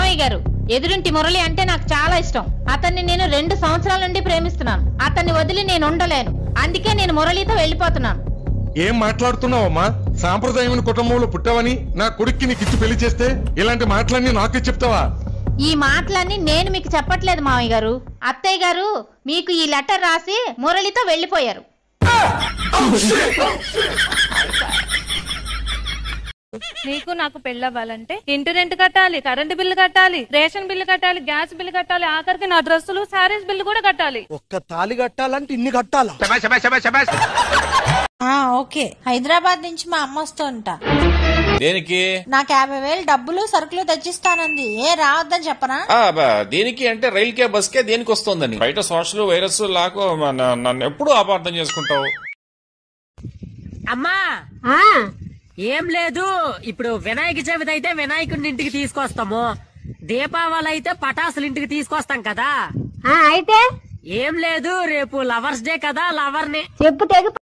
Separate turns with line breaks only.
మావయ్య గారు, ఎదురింటి మురళి అంటే నాకు చాలా ఇష్టం. అతన్ని నేను 2 సంవత్సరాల నుండి ప్రేమిస్తున్నాను. అతన్ని వదిలి నేను ఉండలేను. అందుకే నేను మురళితో వెళ్ళిపోతున్నాను.
ఏం మాట్లాడుతున్నావమ్మా? సాంప్రదాయమైన కుటుంబంలో పుట్టావని నా కొడుక్కి నీకు ఇచ్చి పెళ్లి చేస్తే ఇలాంటి మాటలన్నీ నాకే చెప్తావా?
ఈ మాటలన్నీ నేను మీకు చెప్పట్లేదు మావయ్య గారు. అత్తయ్య గారు మీకు ఈ లెటర్ రాసి మురళితో వెళ్ళిపోయారు.
నీకు నాకు పెళ్ళవ్వాలంటే ఇంటి రెంట్ కట్టాలి, కరెంటు బిల్లు కట్టాలి, రేషన్ బిల్లు కట్టాలి, గ్యాస్ బిల్లు కట్టాలి, ఆఖరికి నా డ్రెస్సులు శారీస్ బిల్లు కూడా కట్టాలి.
ఒక్క తాళి కట్టాలంటే ఇన్ని కట్టాలా?
ఓకే. హైదరాబాద్ నుంచి మా అమ్మ వస్తుంటా.
దేనికి?
నాకు 50,000 డబ్బులు సరుకులు తెచ్చిస్తానంది. రావద్దని చెప్పనా?
దేనికి అంటే రైల్కే బస్కే దేనికి వస్తుందని. బయట సోషల్ వైరస్ లాకో నన్ను ఎప్పుడు అపార్థం చేసుకుంటావు.
అమ్మా ఏం లేదు, ఇప్పుడు వినాయక చవితి అయితే వినాయకుడిని ఇంటికి తీసుకొస్తాము, దీపావళి అయితే పటాసులు ఇంటికి తీసుకొస్తాం కదా.
అయితే
ఏం లేదు, రేపు లవర్స్ డే కదా, లవర్ ని
చెప్పు తెగు